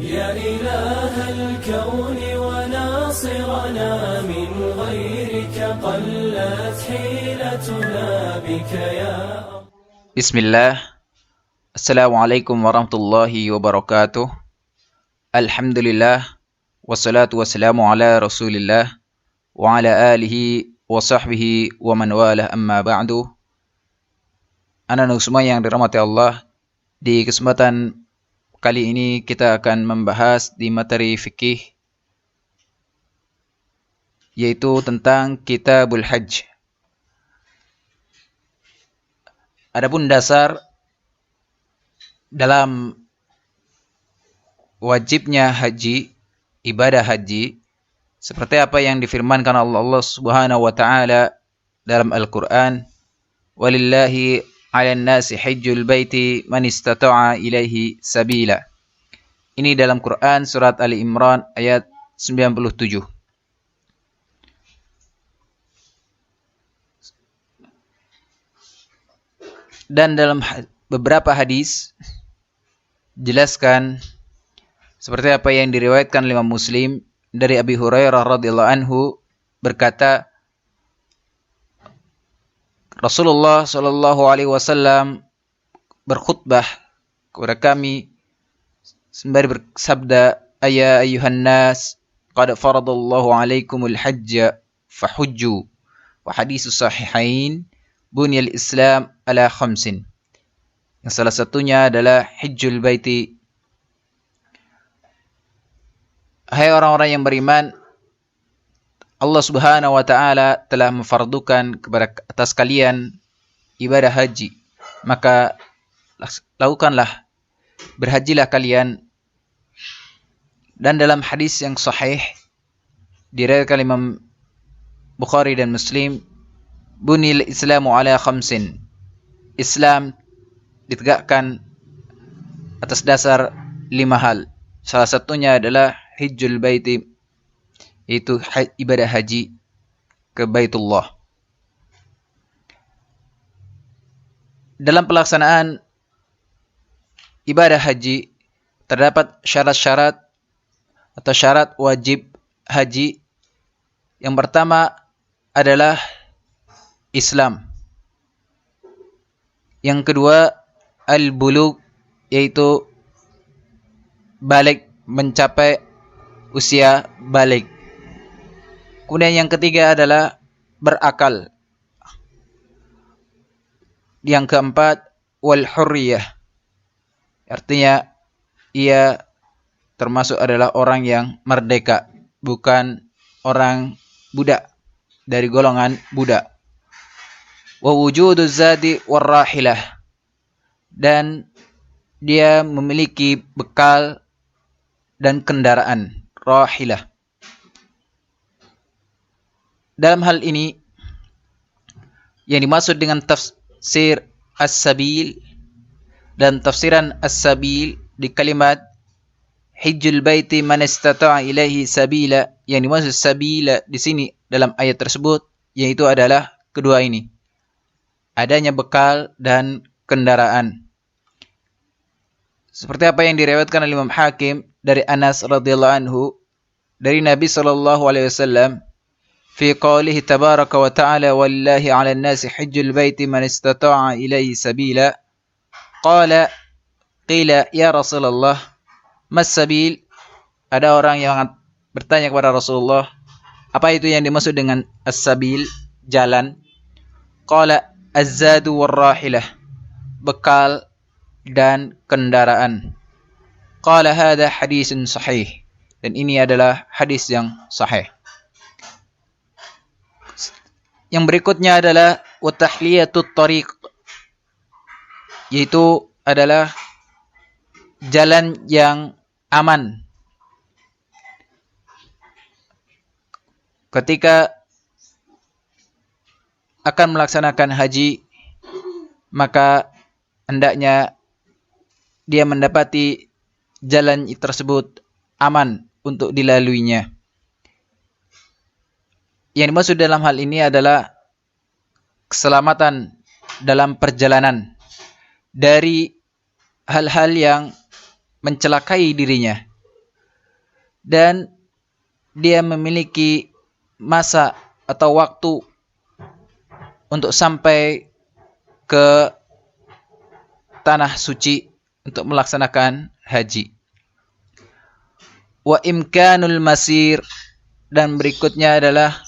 يا إله الكون وناصرنا من غيرك قلت حيلتنا بك يا Bismillah. Assalamualaikum warahmatullahi wabarakatuh. Alhamdulillah. Wassalatu wassalamu ala rasulillah wa ala alihi wa sahbihi wa man walah, amma ba'du. Anak-anak semua yang dirahmati Allah, di kesempatan kali ini kita akan membahas di materi fikih, yaitu tentang Kitabul Hajj. Adapun dasar dalam wajibnya haji, ibadah haji, seperti apa yang difirmankan Allah Subhanahu wa taala dalam Al-Qur'an, "Walillahi 'alan nasi hajjul baiti man istata'a ilaihi sabila." Ini dalam Quran surat Ali Imran ayat 97. Dan dalam beberapa hadis jelaskan seperti apa yang diriwayatkan oleh Imam Muslim dari Abi Hurairah radhiyallahu anhu berkata, Rasulullah sallallahu alaihi wasallam berkhutbah kepada kami sembari bersabda, "Ya ayyuhan nas, qad faradallahu alaikumul hajja fahujju." Wa hadis sahihain, bunyal Islam ala khamsin. Yang salah satunya adalah hajjul baiti. Hai orang-orang yang beriman, Allah Subhanahu wa taala telah memfardukan kepada atas kalian ibadah haji. Maka lakukanlah, berhajilah kalian. Dan dalam hadis yang sahih diriwayatkan Imam Bukhari dan Muslim, bunil Islamu ala khamsin. Islam ditegakkan atas dasar 5 hal. Salah satunya adalah hajjul baiti, yaitu ibadah haji ke Baitullah. Dalam pelaksanaan ibadah haji terdapat syarat-syarat atau syarat wajib haji. Yang pertama adalah Islam. Yang kedua al-bulugh, yaitu balik, mencapai usia balik. Kemudian yang ketiga adalah berakal. Yang keempat wal hurriyah, artinya ia termasuk adalah orang yang merdeka, bukan orang budak dari golongan budak. Wa wujuduz zadi war rahilah, dan dia memiliki bekal dan kendaraan, rahilah. Dalam hal ini yang dimaksud dengan tafsir as-sabil dan tafsiran as-sabil di kalimat hajjul baiti man istata'a ilaihi sabila, yang dimaksud sabila di sini dalam ayat tersebut yaitu adalah kedua ini, adanya bekal dan kendaraan. Seperti apa yang diriwayatkan oleh Imam Hakim dari Anas radhiyallahu anhu dari Nabi sallallahu alaihi wasallam, fi qoulihi tabaraka wa ta'ala, wallahi 'alan nasi hajjul baiti man istata'a ilaihi sabila, qala qila ya Rasulullah mas sabil. Ada orang yang bertanya kepada Rasulullah, apa itu yang dimaksud dengan as-sabil, jalan? Qala az-zadu war rahilah, bekal dan kendaraan. Qala hadha hadisun sahih, dan ini adalah hadis yang sahih. Yang berikutnya adalah wa tahliyatut tariq, yaitu adalah jalan yang aman. Ketika akan melaksanakan haji, maka hendaknya dia mendapati jalan tersebut aman untuk dilaluinya. Yang dimaksud dalam hal ini adalah keselamatan dalam perjalanan dari hal-hal yang mencelakai dirinya. dan dia memiliki masa atau waktu untuk sampai ke tanah suci untuk melaksanakan haji. Wa imkanul masir, dan berikutnya adalah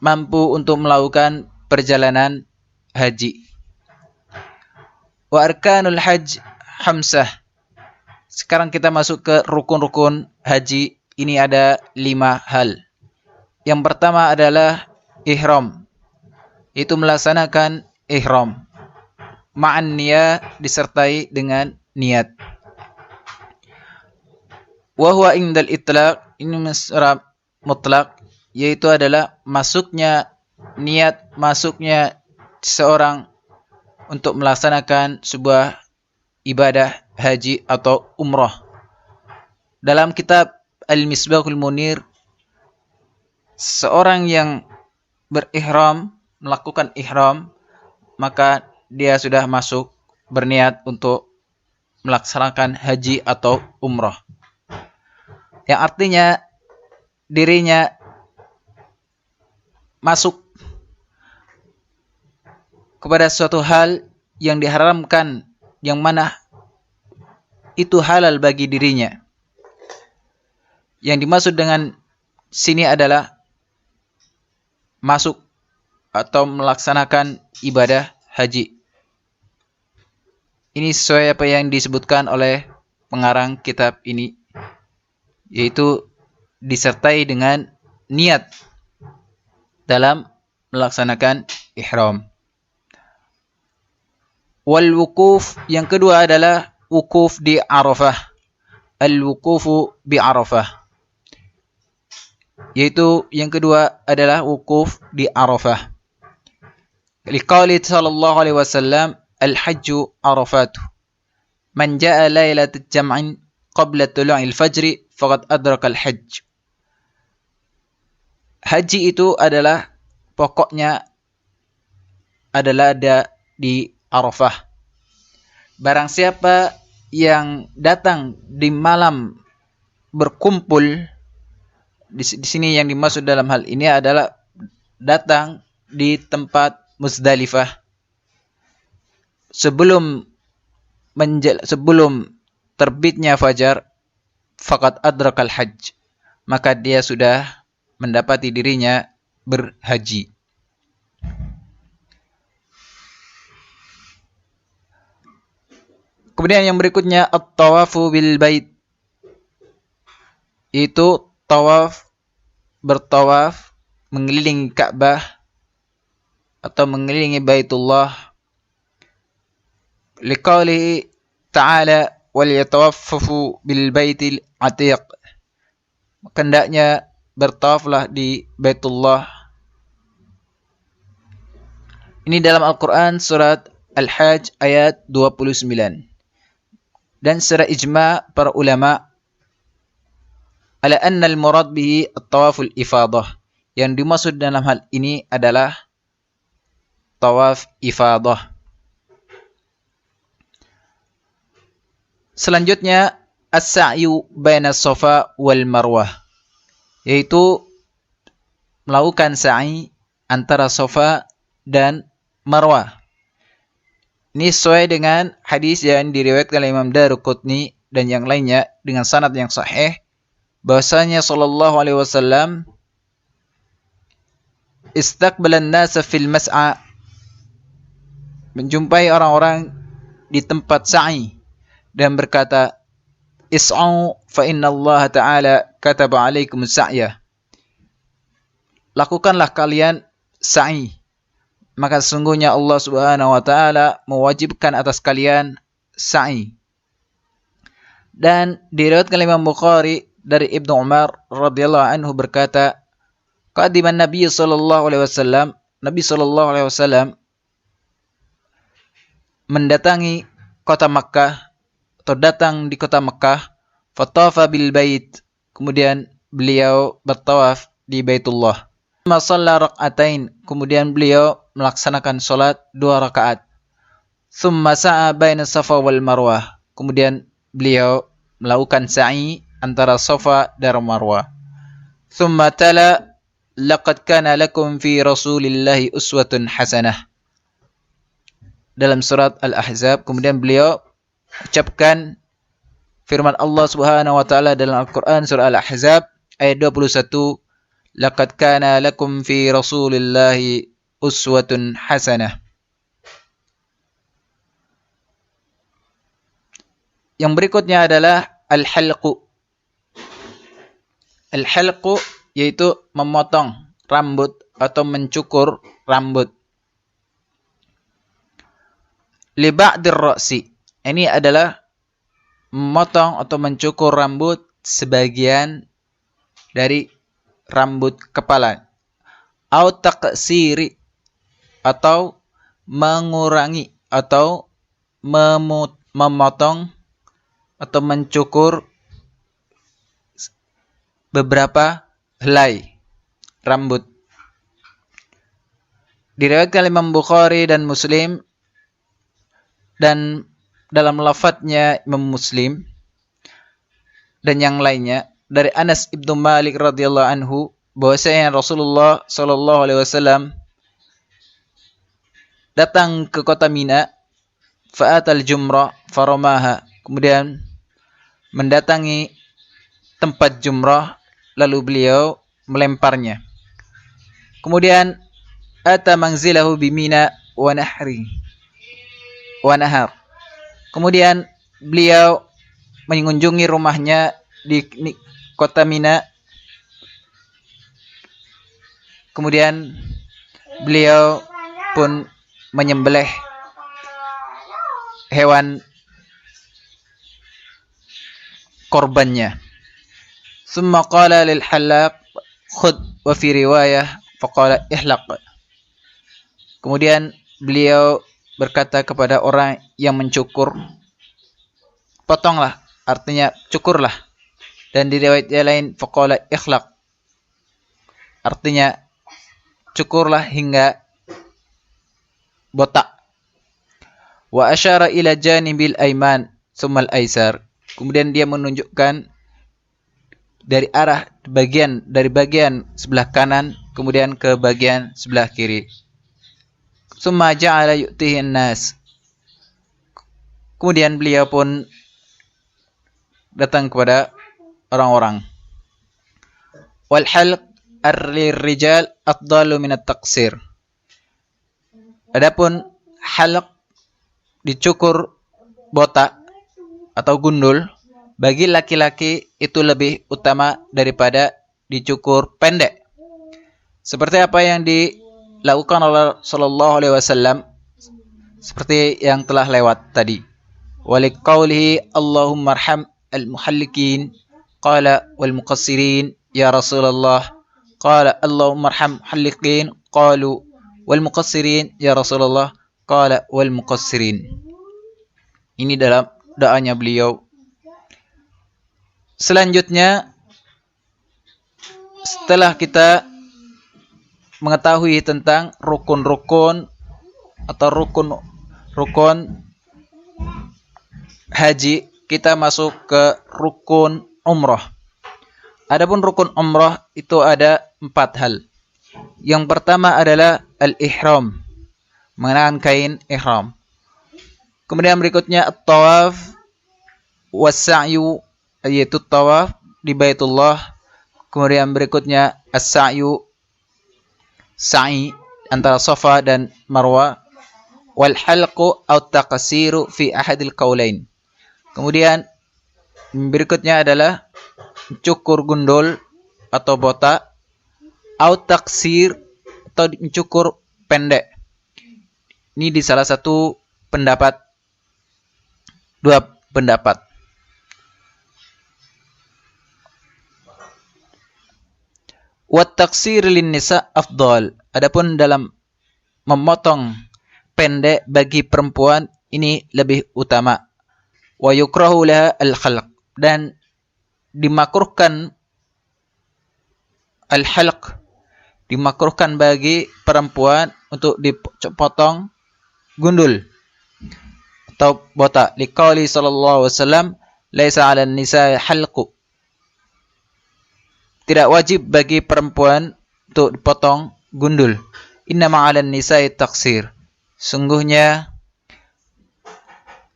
mampu untuk melakukan perjalanan haji. Wa arkanul hajj khamsah. Sekarang kita masuk ke rukun-rukun haji. Ini ada 5 hal. Yang pertama adalah ihram. Itu melaksanakan ihram. Ma'an niyah, disertai dengan niat. Wa huwa indal itlaq, ini secara mutlak, yaitu adalah masuknya niat, masuknya seseorang untuk melaksanakan sebuah ibadah haji atau umrah. Dalam kitab Al-Misbahul Munir, seorang yang berihram, melakukan ihram, maka dia sudah masuk berniat untuk melaksanakan haji atau umrah. Yang artinya dirinya masuk kepada suatu hal yang diharamkan, yang mana itu halal bagi dirinya. Yang dimaksud dengan sini adalah masuk atau melaksanakan ibadah haji. Ini sesuai apa yang disebutkan oleh pengarang kitab ini, yaitu disertai dengan niat dalam melaksanakan ihram. Wal wukuf, yang kedua adalah wukuf di Arafah. Al-wukufu bi Arafah, yaitu yang kedua adalah wukuf di Arafah. Liqauli sallallahu alaihi wasallam, al-hajju arafatu. Man jaa lailatal jam'in qabla tulu'il fajri faqad adraka al-hajj. Haji itu adalah pokoknya adalah ada di Arafah. Barang siapa yang datang di malam berkumpul, di sini yang dimaksud dalam hal ini adalah datang di tempat Muzdalifah sebelum terbitnya fajar, faqad adrakal hajj, maka dia sudah mendapati dirinya berhaji. Kemudian yang berikutnya at-tawafu bil bait. Itu bertawaf mengelilingi Ka'bah atau mengelilingi Baitullah. Liqaulihi ta'ala wal yatawaffafu bil baitil atiq. Hendaknya bertawaflah di Baitullah. Ini dalam Al-Quran surat Al-Hajj ayat 29. Dan secara ijma' para ulama ala anna al-murad bihi at-tawaful ifadah. Yang dimaksud dalam hal ini adalah tawaf ifadah. Selanjutnya as-sa'yu baina Safa wal Marwah, yaitu melakukan sa'i antara Safa dan Marwah. Ini sesuai dengan hadis yang diriwayatkan oleh Imam Daruqutni dan yang lainnya dengan sanad yang sahih, bahwasanya sallallahu alaihi wasallam istaqbalan nasa fil mas'a, menjumpai orang-orang di tempat sa'i dan berkata, is'au fa inna Allah ta'ala kataba alaikum sa'ya. Lakukanlah kalian sa'i, maka sesungguhnya Allah Subhanahu wa taala mewajibkan atas kalian sa'i. Dan diriwayatkan oleh Imam Bukhari dari Ibnu Umar radhiyallahu anhu berkata, qadiman Nabi sallallahu alaihi wasallam, Nabi sallallahu alaihi wasallam mendatangi kota Makkah atau datang di kota Makkah, fatafa bil bait, kemudian beliau bertawaf di Baitullah. Shalla rak'atain, kemudian beliau melaksanakan salat 2 rakaat. Tsumma sa'a baina Safa wal Marwah, kemudian beliau melakukan sa'i antara Safa dan Marwah. Thumma tala laqad kana lakum fi Rasulillahi uswatun hasanah. Dalam surat Al-Ahzab, kemudian beliau ucapkan firman Allah Subhanahu wa taala dalam Al-Qur'an surah Al-Ahzab ayat 21, laqad kana lakum fi Rasulillahi uswatun hasanah. Yang berikutnya adalah al-halqu. Al-halqu yaitu memotong rambut atau mencukur rambut. Li ba'dir ra'si. Ini adalah memotong atau mencukur rambut sebagian dari rambut kepala. Au taqsiri, atau mengurangi atau memotong atau mencukur beberapa helai rambut. Diriwayatkan Imam Bukhari dan Muslim, dan dalam lafadznya Imam Muslim dan yang lainnya dari Anas ibnu Malik radhiyallahu anhu bahwasanya Rasulullah sallallahu alaihi wasallam datang ke kota Mina, fa'atal jumrah faramaha, kemudian mendatangi tempat jumrah lalu beliau melemparnya. Kemudian ata manzilahu bimina wa nahar. Kemudian beliau mengunjungi rumahnya di kota Mina. Kemudian beliau pun menyembelih hewan korbannya. Summa qala lil halaq khud, wa fi riwayah faqala ihlaq. Kemudian beliau berkata kepada orang yang mencukur, potonglah, artinya cukurlah. Dan di riwayat yang lain faqala ikhlaq, artinya cukurlah hingga botak. Wa asyara ila janibil aiman tsumma al-aisar. Kemudian dia menunjukkan dari bagian sebelah kanan kemudian ke bagian sebelah kiri. Tsumma ja'ala yu'tihi an-nas. Kemudian beliau pun datang kepada orang-orang. Wal halq ar-rijal afdalu min at-taqsir. Adapun halq, dicukur botak atau gundul, bagi laki-laki itu lebih utama daripada dicukur pendek. Seperti apa yang dilakukan oleh sallallahu alaihi wasallam, seperti yang telah lewat tadi. Waliqaulihi Allahumma arham al-muhallikin qala wal muqassirin ya Rasulullah qala Allahumma arham muhallikin qalu wal muqassirin ya Rasulullah qala wal muqassirin. Ini dalam doanya beliau. Selanjutnya, setelah kita mengetahui tentang rukun-rukun atau rukun haji, kita masuk ke rukun umrah. Adapun rukun umrah itu ada 4 hal. Yang pertama adalah al-ihram, mengenakan kain ihram. Kemudian berikutnya at-tawaf was-sa'yu, yaitu tawaf di Baitullah. Kemudian berikutnya as-sa'yu, sa'i antara Safa dan Marwah. Wal halqu aw taqsiru fi ahadil qaulain. Kemudian berikutnya adalah cukur gundul atau botak, aw taqsir atau cukur pendek. Ini di salah satu pendapat, 2 pendapat. Wa taqsir lin nisa afdal. Adapun dalam memotong pendek bagi perempuan ini lebih utama. Wa yukrahu laha al-khalq, dan dimakruhkan al-halq, dimakruhkan bagi perempuan untuk dipotong gundul atau botak. Liqauli sallallahu alaihi wasallam laisa 'alan nisa'i halqu tidak wajib bagi perempuan untuk dipotong gundul. Innama 'alan nisa'i taqsir. Sungguhnya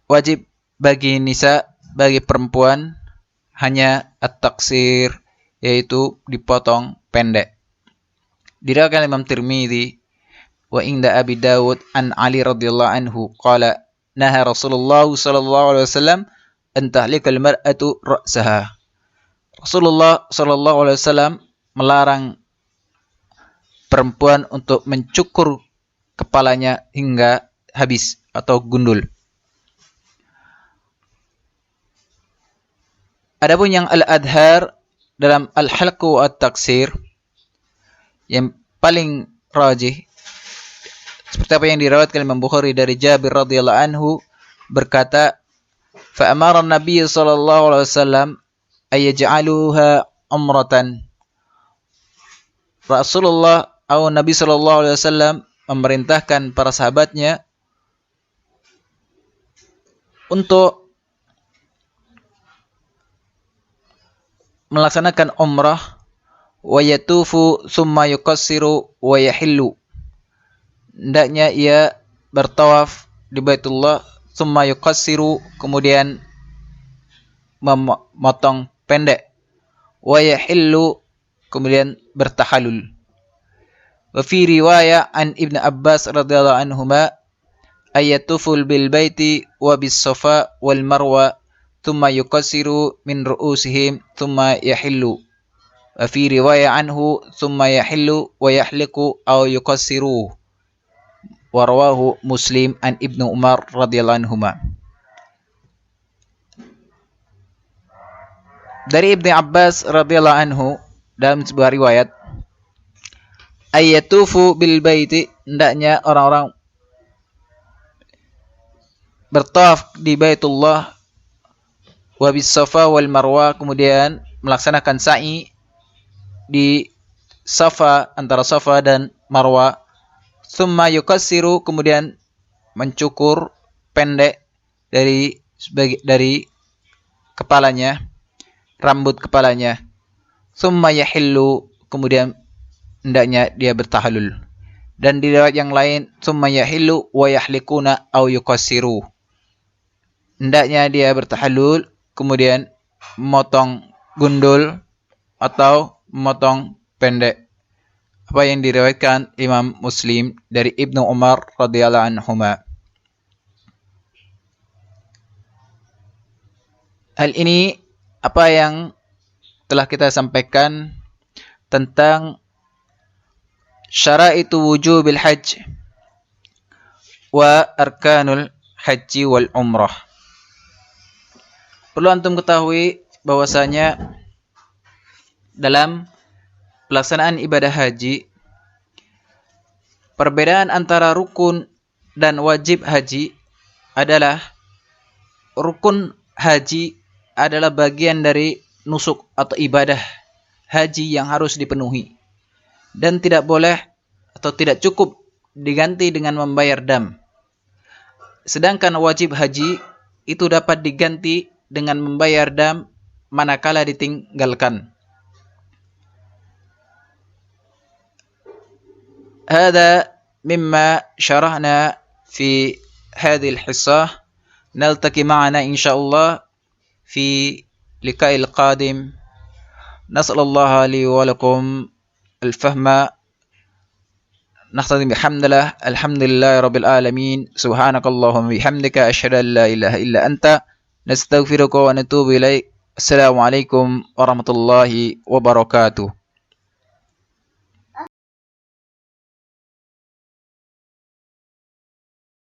wajib bagi nisa, bagi perempuan hanya at-taqsir, yaitu dipotong pendek. Diriwayatkan Imam Tirmidzi wa inda Abi Dawud an Ali radhiyallahu anhu qala naha Rasulullah sallallahu alaihi wasallam an tahlikal mar'atu ra'saha. Rasulullah sallallahu alaihi wasallam melarang perempuan untuk mencukur kepalanya hingga habis atau gundul. Adapun yang al-adhar dalam al-halqu wa at-taqsir, yang paling rajih seperti apa yang diriwayatkan Imam Bukhari dari Jabir radhiyallahu anhu berkata, fa amara an-nabiy sallallahu alaihi wasallam ay yaj'aluha umratan. Rasulullah atau Nabi sallallahu alaihi wasallam memerintahkan para sahabatnya untuk melaksanakan umrah, wa yatufu thumma yuqassiru wa yahillu. Hendaknya ia bertawaf di Baitullah, thumma yuqassiru, kemudian memotong pendek, wa yahillu, kemudian bertahalul. Wa fi riwayah an Ibn Abbas radhiyallahu anhuma ayatuful bil baiti wa bis safa wal marwa thumma yuqassiru min ru'usihim thumma yahillu. Wa fi riwayah anhu thumma yahillu wa yahliku aw yuqassiru. Wa rawahu Muslim an Ibnu Umar radhiyallahu anhuma. Dari Ibnu Abbas radhiyallahu anhu dalam sebuah riwayat, ayatufu bil baiti, hendaknya orang-orang bertawaf di Baitullah, wa bis safa wal marwa, kemudian melaksanakan sa'i di Safa, antara Safa dan Marwa, thumma yuqassiru, kemudian mencukur pendek dari kepalanya, rambut kepalanya, thumma yahillu, kemudian hendaknya dia bertahalul. Dan di riwayat yang lain, thumma yahillu wa yahlikuna aw yuqassiru, hendaknya dia bertahalul kemudian memotong gundul atau memotong pendek. Apa yang diriwayatkan Imam Muslim dari Ibnu Umar radhiyallahu anhuma. Hal ini apa yang telah kita sampaikan tentang syaraitu wujubil hajj wa arkanul haji wal umrah. Perlu antum ketahui bahwasanya dalam pelaksanaan ibadah haji, perbedaan antara rukun dan wajib haji adalah rukun haji adalah bagian dari nusuk atau ibadah haji yang harus dipenuhi dan tidak boleh atau tidak cukup diganti dengan membayar dam. Sedangkan wajib haji itu dapat diganti dengan membayar dam manakala ditinggalkan. هذا مما شرحنا في هذه الحصة. نلتقي معنا إن شاء الله في لقاء القادم. نسأل الله لي ولكم الفهم. نختم بحمد الله. الحمد لله رب العالمين. سبحانك اللهم وبحمدك أشهد أن لا إله إلا أنت نستغفرك ونتوب إليك. السلام عليكم ورحمة الله وبركاته.